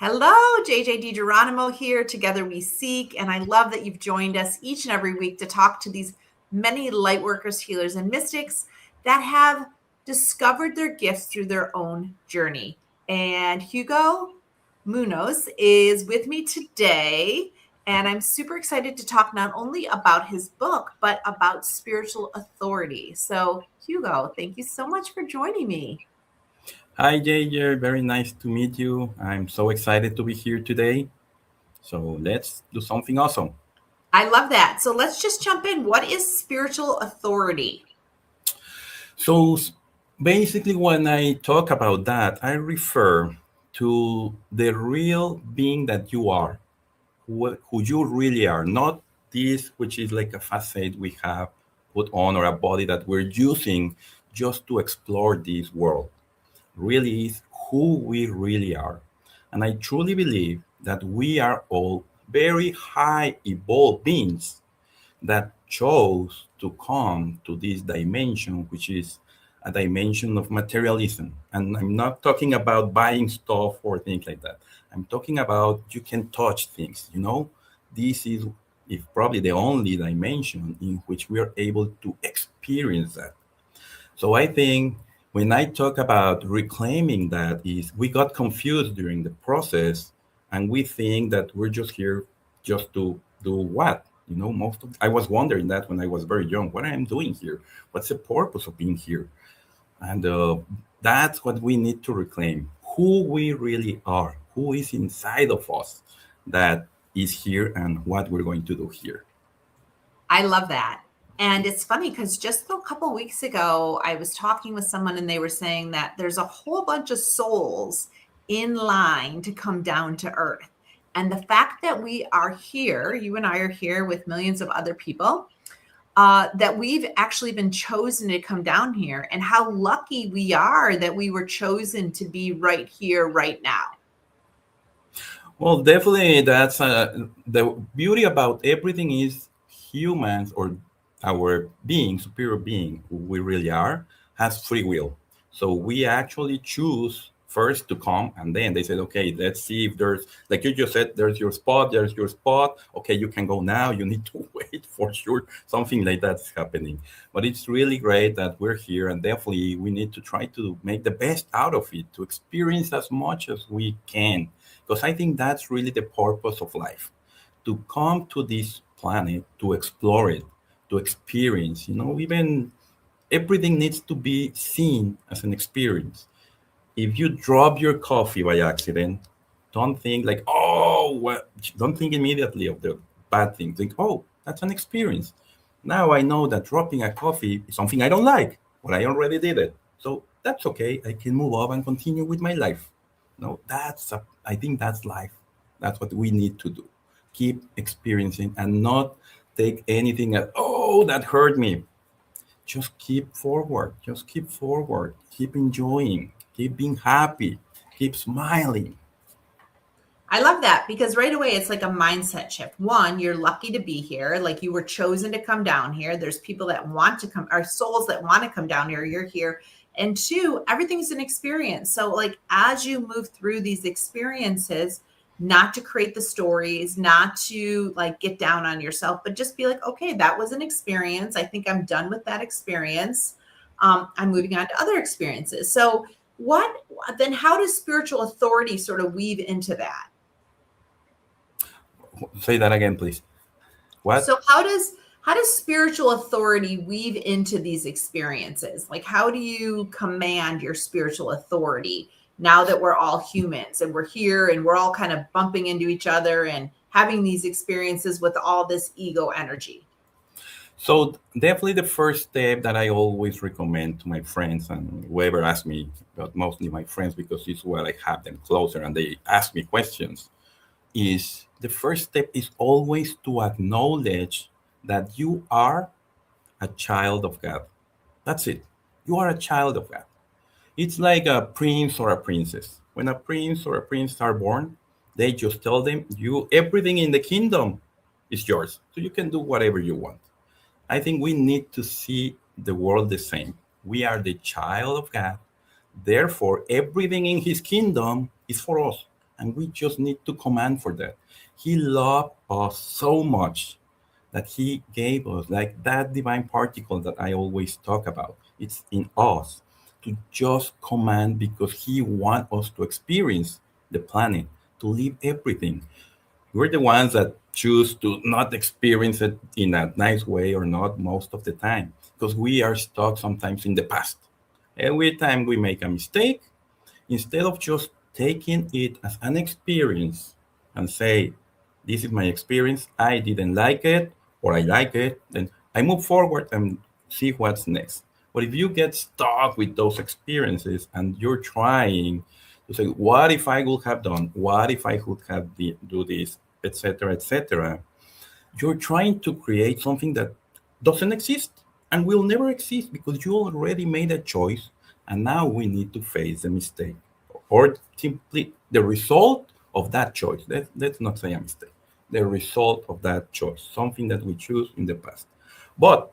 Hello, JJ DiGeronimo here. Together we seek. And I love that you've joined us each and every week to talk to these many light workers, healers, and mystics that have discovered their gifts through their own journey. And Hugo Munoz is with me today. And I'm super excited to talk not only about his book, but about spiritual authority. So, Hugo, thank you so much for joining me. Hi, JJ. Very nice to meet you. I'm so excited to be here today. So let's do something awesome. I love that. So let's just jump in. What is spiritual authority? So basically, when I talk about that, I refer to the real being that you are, who you really are, not this, which is like a facade we have put on or a body that we're using just to explore this world. Really is who we really are. And I truly believe that we are all very high evolved beings that chose to come to this dimension, which is a dimension of materialism. And I'm not talking about buying stuff or things like that. I'm talking about you can touch things, This is if probably the only dimension in which we are able to experience that. So I think when I talk about reclaiming that is we got confused during the process and we think that we're just here just to do what? I was wondering that when I was very young, what I am doing here? What's the purpose of being here? And that's what we need to reclaim, who we really are, who is inside of us that is here and what we're going to do here. I love that. And it's funny because just a couple weeks ago, I was talking with someone and they were saying that there's a whole bunch of souls in line to come down to earth. And the fact that we are here, you and I are here with millions of other people, that we've actually been chosen to come down here, and how lucky we are that we were chosen to be right here, right now. Well, definitely, that's the beauty about everything is humans or our being, superior being, who we really are, has free will. So we actually choose first to come, and then they said, okay, let's see if there's, like you just said, there's your spot. Okay, you can go now. You need to wait for sure. Something like that's happening. But it's really great that we're here, and definitely we need to try to make the best out of it, to experience as much as we can because I think that's really the purpose of life to come to this planet, to explore it, to experience. Even everything needs to be seen as an experience. If you drop your coffee by accident, don't think like, oh, well, don't think immediately of the bad thing. Think, oh, that's an experience. Now I know that dropping a coffee is something I don't like, but I already did it. So that's okay. I can move on and continue with my life. No, I think that's life. That's what we need to do. Keep experiencing and not take anything as, oh, that hurt me. Just keep forward. Just keep forward. Keep enjoying. Keep being happy. Keep smiling. I love that because right away it's like a mindset shift. One, you're lucky to be here. Like you were chosen to come down here. There's people that want to come, our souls that want to come down here. You're here. And two, everything's an experience. So like as you move through these experiences, not to create the stories, not to like get down on yourself, but just be like, okay, that was an experience. I think I'm done with that experience. I'm moving on to other experiences. So then how does spiritual authority sort of weave into that? Say that again, please. What? So how does spiritual authority weave into these experiences? Like how do you command your spiritual authority now that we're all humans and we're here and we're all kind of bumping into each other and having these experiences with all this ego energy? So definitely the first step that I always recommend to my friends and whoever asks me, but mostly my friends because it's where I have them closer and they ask me questions, is the first step is always to acknowledge that you are a child of God. That's it. You are a child of God. It's like a prince or a princess. When a prince or a princess are born, they just tell them you everything in the kingdom is yours. So you can do whatever you want. I think we need to see the world the same. We are the child of God. Therefore, everything in his kingdom is for us. and we just need to command for that. He loved us so much that he gave us like that divine particle that I always talk about. It's in us to just command because he wants us to experience the planet, to live everything. We're the ones that choose to not experience it in a nice way or not most of the time because we are stuck sometimes in the past. Every time we make a mistake, instead of just taking it as an experience and say, this is my experience, I didn't like it or I like it, then I move forward and see what's next. But if you get stuck with those experiences and you're trying to say, what if I would have done? What if I could have do this, etc., etc.? You're trying to create something that doesn't exist and will never exist because you already made a choice and now we need to face the mistake or simply the result of that choice. Let's not say a mistake. The result of that choice, something that we choose in the past. But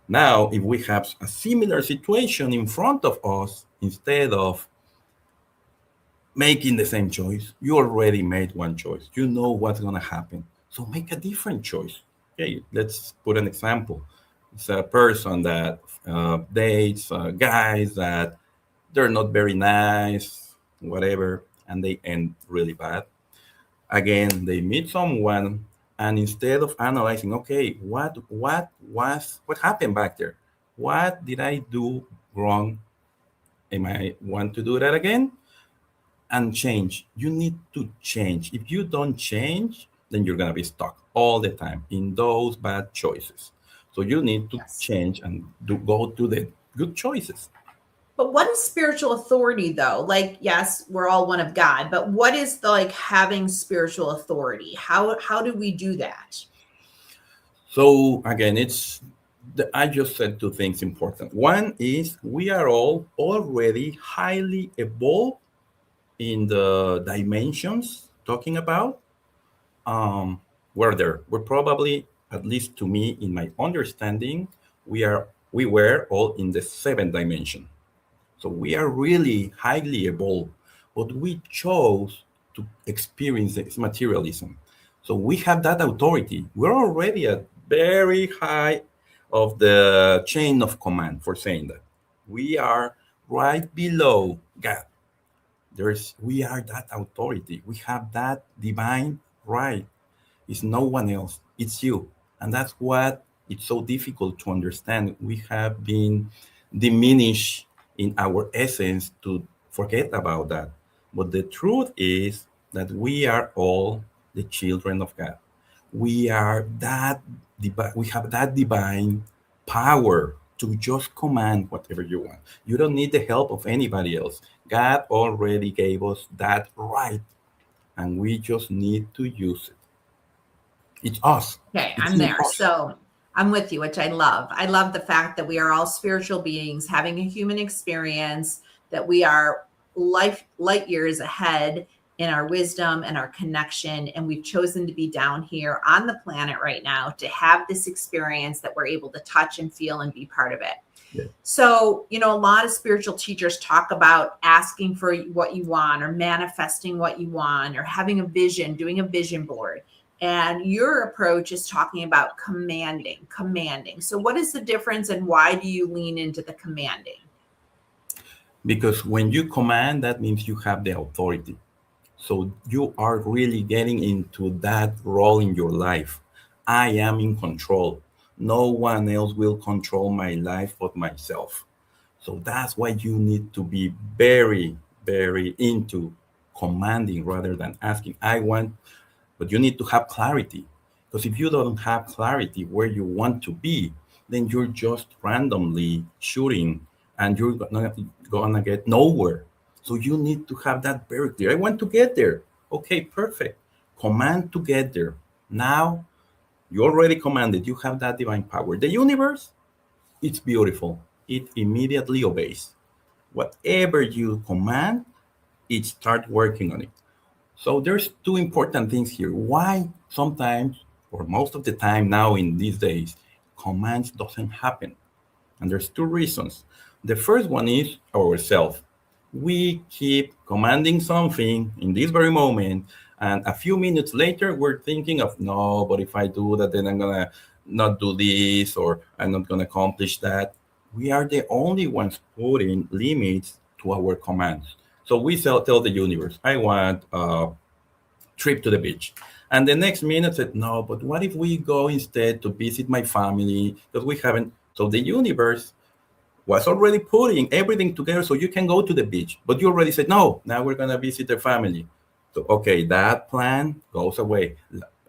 now, if we have a similar situation in front of us, instead of making the same choice. You already made one choice. You know what's going to happen. So make a different choice. Okay, let's put an example. It's a person that dates guys that they're not very nice, whatever, and they end really bad. Again, they meet someone, and instead of analyzing, okay, what happened back there? What did I do wrong? Am I want to do that again? And change. You need to change. If you don't change, then you're gonna be stuck all the time in those bad choices. So you need to Yes. change and go to the good choices. But what is spiritual authority though? Like, yes, we're all one of God, but what is the like having spiritual authority? How do we do that? So again, I just said two things important. One is we are all already highly evolved in the dimensions talking about. We're there. We're probably, at least to me, in my understanding, we were all in the seventh dimension. So we are really highly evolved, but we chose to experience this materialism. So we have that authority. We're already at very high of the chain of command for saying that. We are right below God. We are that authority. We have that divine right. It's no one else. It's you. And that's what it's so difficult to understand. We have been diminished in our essence to forget about that. But the truth is that we are all the children of God. We are we have that divine power to just command whatever you want. You don't need the help of anybody else. God already gave us that right, and we just need to use it. It's us. Okay, It's I'm in there. us. So I'm with you, which I love. I love the fact that we are all spiritual beings having a human experience, that we are light years ahead in our wisdom and our connection. And we've chosen to be down here on the planet right now to have this experience that we're able to touch and feel and be part of it. Yeah. So, a lot of spiritual teachers talk about asking for what you want or manifesting what you want or having a vision, doing a vision board. And your approach is talking about commanding. So, what is the difference and why do you lean into the commanding? Because when you command, that means you have the authority. So you are really getting into that role in your life. I am in control. No one else will control my life but myself. So that's why you need to be very, very into commanding rather than asking. I want, but you need to have clarity. Because if you don't have clarity where you want to be, then you're just randomly shooting and you're not gonna get nowhere. So you need to have that very clear. I want to get there. Okay, perfect. Command to get there. Now you already commanded, you have that divine power. The universe, it's beautiful. It immediately obeys. Whatever you command, it starts working on it. So there's two important things here. Why sometimes or most of the time now in these days commands doesn't happen. And there's two reasons. The first one is ourself. We keep commanding something in this very moment, and a few minutes later, we're thinking of, no, but if I do that, then I'm gonna not do this, or I'm not gonna accomplish that. We are the only ones putting limits to our commands. So we tell the universe, I want trip to the beach. And the next minute said, no, but what if we go instead to visit my family? Because we haven't. So the universe was already putting everything together so you can go to the beach. But you already said, no, now we're going to visit the family. So, okay, that plan goes away.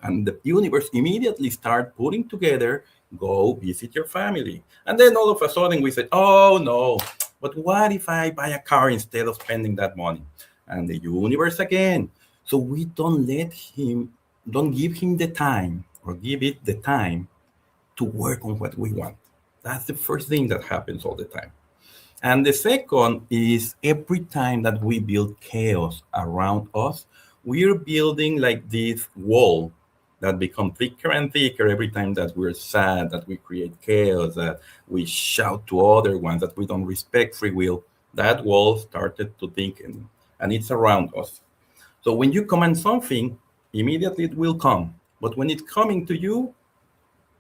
And the universe immediately start putting together, go visit your family. And then all of a sudden we said, oh, no, but what if I buy a car instead of spending that money? And the universe again. So we don't give him the time or give it the time to work on what we want. That's the first thing that happens all the time. And the second is every time that we build chaos around us, we're building like this wall that becomes thicker and thicker every time that we're sad, that we create chaos, that we shout to other ones, that we don't respect free will. That wall started to thicken and it's around us. So when you command something, immediately it will come. But when it's coming to you,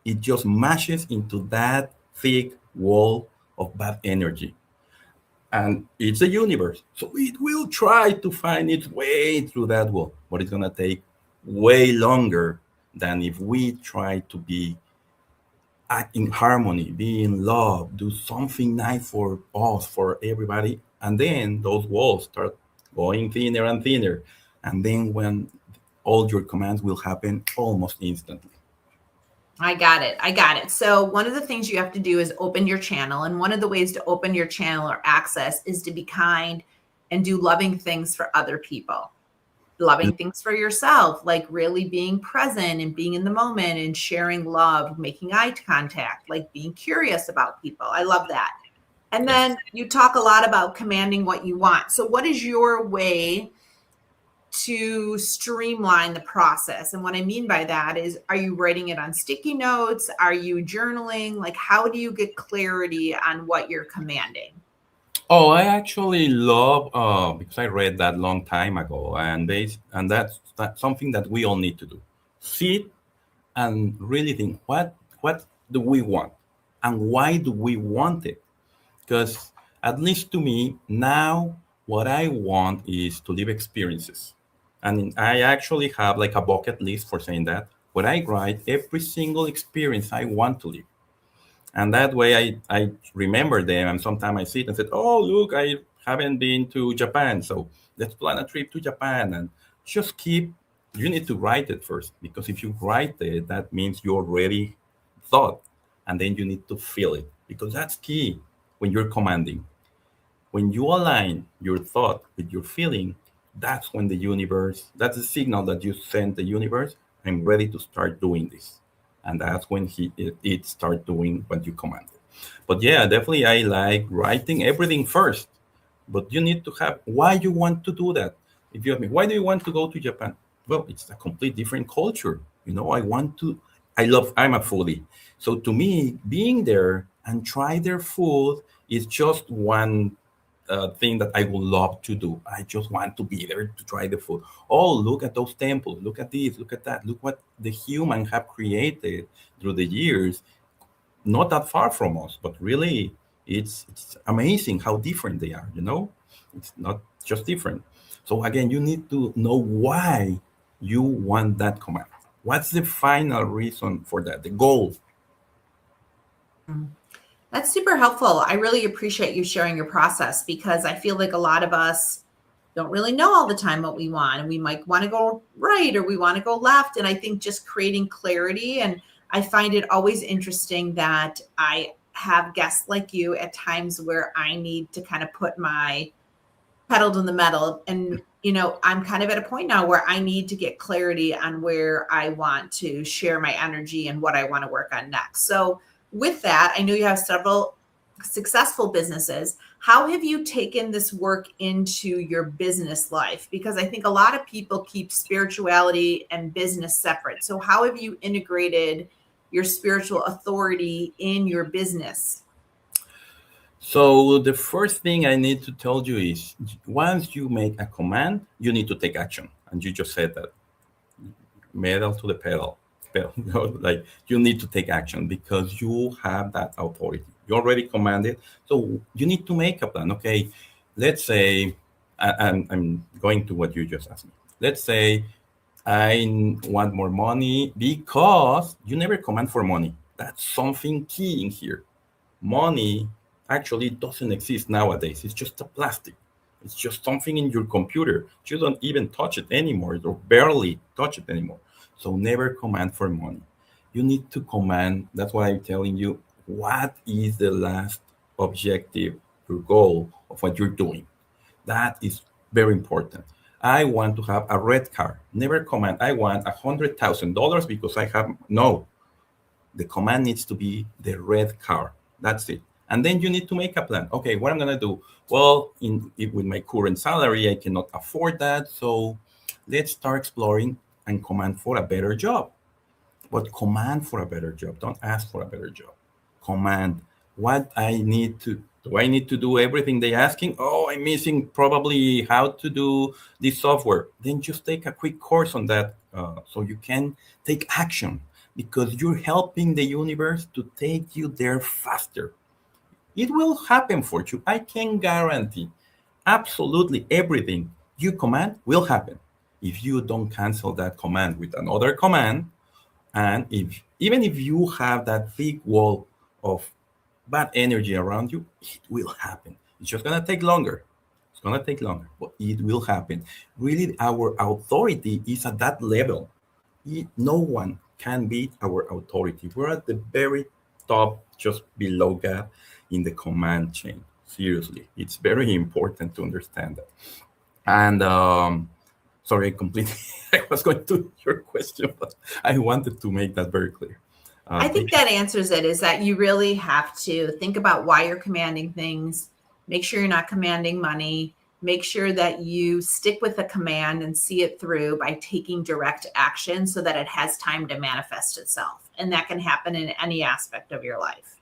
it just mashes into that thick wall of bad energy. And it's a universe. So it will try to find its way through that wall, but it's going to take way longer than if we try to be act in harmony, be in love, do something nice for us, for everybody. And then those walls start going thinner and thinner. And then when all your commands will happen almost instantly. I got it. I got it. So, one of the things you have to do is open your channel. And one of the ways to open your channel or access is to be kind and do loving things for other people, loving things for yourself, like really being present and being in the moment and sharing love, making eye contact, like being curious about people. I love that. And Yes. then you talk a lot about commanding what you want. So, what is your way to streamline the process? And what I mean by that is, are you writing it on sticky notes? Are you journaling? Like, how do you get clarity on what you're commanding? Oh, I actually love because I read that long time ago, and that's something that we all need to do. Sit and really think what do we want, and why do we want it? Because at least to me now, what I want is to live experiences, and I actually have like a bucket list for saying that. Where I write every single experience I want to live, and that way I remember them, and sometimes I sit and said, oh look, I haven't been to Japan, so let's plan a trip to Japan. And just keep, you need to write it first, because if you write it, that means you already thought, and then you need to feel it, because that's key when you're commanding. When you align your thought with your feeling, that's when the universe, that's the signal that you send the universe, I'm ready to start doing this. And that's when it start doing what you commanded. But yeah, definitely I like writing everything first. But you need to have why you want to do that. If you ask me, why do you want to go to Japan? Well, it's a complete different culture. I'm a foodie. So to me, being there and try their food is just one thing that I would love to do. I just want to be there to try the food. Oh, look at those temples. Look at this. Look at that. Look what the humans have created through the years. Not that far from us, but really, it's amazing how different they are. It's not just different. So again, you need to know why you want that command. What's the final reason for that? The goal. That's super helpful. I really appreciate you sharing your process, because I feel like a lot of us don't really know all the time what we want. And we might want to go right or we want to go left. And I think just creating clarity. And I find it always interesting that I have guests like you at times where I need to kind of put my pedal to the metal. And, I'm kind of at a point now where I need to get clarity on where I want to share my energy and what I want to work on next. So, with that, I know you have several successful businesses. How have you taken this work into your business life? Because I think a lot of people keep spirituality and business separate. So, how have you integrated your spiritual authority in your business? So the first thing I need to tell you is once you make a command, you need to take action. And you just said that metal to the pedal. Pedal. Like you need to take action because you have that authority. You already commanded. So you need to make a plan. Okay, let's say I'm going to what you just asked me. Let's say I want more money because you never command for money. That's something key in here. Money actually doesn't exist nowadays. It's just a plastic. It's just something in your computer. You don't even touch it anymore or barely touch it anymore. So never command for money. You need to command. That's why I'm telling you what is the last objective, your goal of what you're doing. That is very important. I want to have a red car. Never command, I want $100,000 because I have no. The command needs to be the red car. That's it. And then you need to make a plan. Okay, what I'm gonna do? Well, with my current salary, I cannot afford that. So let's start exploring and command for a better job. But command for a better job. Don't ask for a better job. Command what I need to do. I need to do everything they asking. Oh, I'm missing probably how to do this software. Then just take a quick course on that so you can take action because you're helping the universe to take you there faster. It will happen for you. I can guarantee absolutely everything you command will happen. If you don't cancel that command with another command, and if even if you have that big wall of bad energy around you, it will happen. It's just gonna take longer. It's gonna take longer, but it will happen. Really, our authority is at that level. No one can beat our authority. We're at the very top, just below God in the command chain. Seriously, it's very important to understand that. And sorry, I completely I was going to your question, but I wanted to make that very clear. I Take think that answers it, is that you really have to think about why you're commanding things, make sure you're not commanding money, make sure that you stick with the command and see it through by taking direct action so that it has time to manifest itself. And that can happen in any aspect of your life.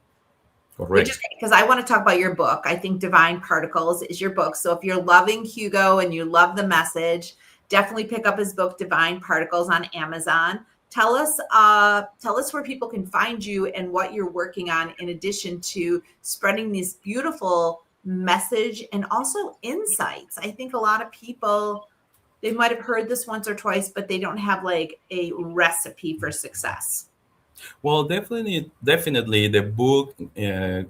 Which is correct. great because I want to talk about your book. I think Divine Particles is your book. So if you're loving Hugo and you love the message, definitely pick up his book, Divine Particles, on Amazon. Tell us where people can find you and what you're working on in addition to spreading this beautiful message and also insights. I think a lot of people, they might have heard this once or twice, but they don't have like a recipe for success. Well, definitely, the book.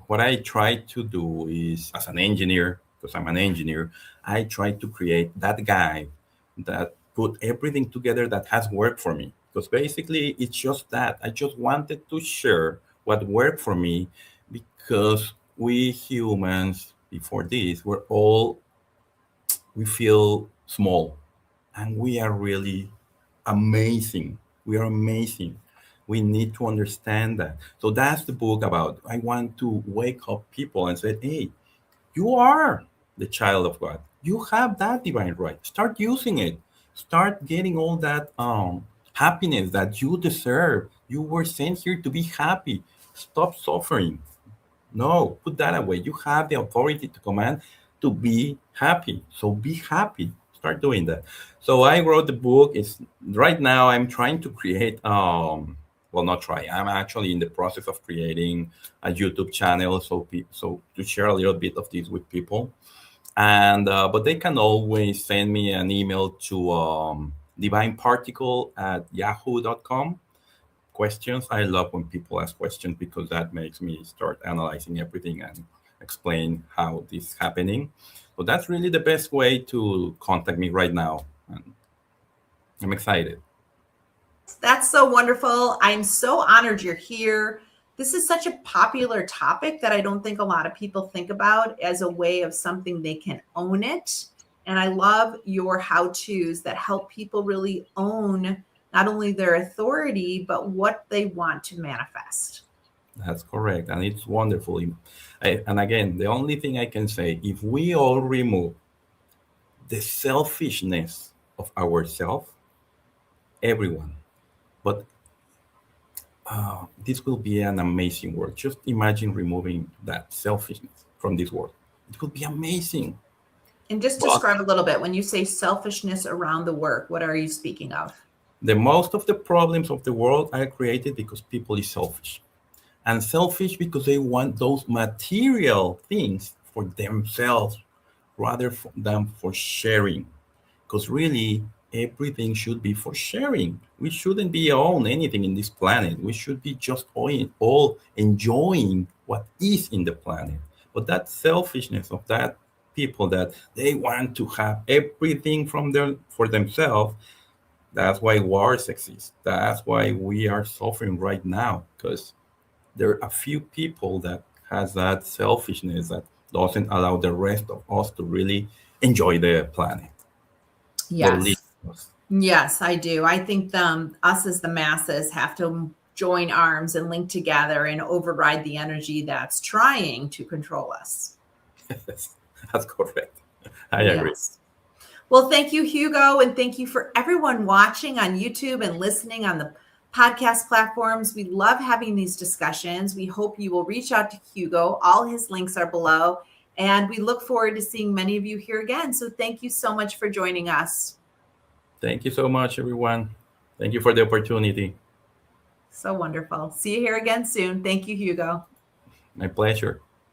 What I try to do is, as an engineer, because I'm an engineer, I try to create that guide that put everything together that has worked for me. Because basically, it's just that I just wanted to share what worked for me, because we humans before this, we feel small, and we are really amazing. We are amazing. We need to understand that. So that's the book about. I want to wake up people and say, hey, you are the child of God. You have that divine right. Start using it. Start getting all that happiness that you deserve. You were sent here to be happy. Stop suffering. No, put that away. You have the authority to command to be happy. So be happy. Start doing that. So I wrote the book. It's right now I'm trying to create well, not try. I'm actually in the process of creating a YouTube channel so to share a little bit of this with people. And but they can always send me an email to divineparticle@yahoo.com. Questions. I love when people ask questions because that makes me start analyzing everything and explain how this is happening. So that's really the best way to contact me right now. And I'm excited. That's so wonderful. I'm so honored you're here. This is such a popular topic that I don't think a lot of people think about as a way of something they can own it. And I love your how to's that help people really own not only their authority, but what they want to manifest. That's correct. And it's wonderful. And again, the only thing I can say, if we all remove the selfishness of ourselves, everyone, but this will be an amazing work. Just imagine removing that selfishness. from this world. It would be amazing. And just But describe a little bit when you say selfishness around the work, what are you speaking of? the most of the problems of the world are created because people is selfish. And selfish because they want those material things for themselves rather than for sharing. Because really, everything should be for sharing. We shouldn't be own anything in this planet. We should be just all enjoying what is in the planet. But that selfishness of that people that they want to have everything from them for themselves, that's why wars exist. That's why we are suffering right now, because there are a few people that has that selfishness that doesn't allow the rest of us to really enjoy the planet, the Yes. listeners. Yes, I do. I think us as the masses have to join arms and link together and override the energy that's trying to control us. Yes, that's correct. I agree. Yes. Well, thank you, Hugo. And thank you for everyone watching on YouTube and listening on the podcast platforms. We love having these discussions. We hope you will reach out to Hugo. All his links are below. And we look forward to seeing many of you here again. So thank you so much for joining us. Thank you so much, everyone. Thank you for the opportunity. So wonderful. See you here again soon. Thank you, Hugo. My pleasure.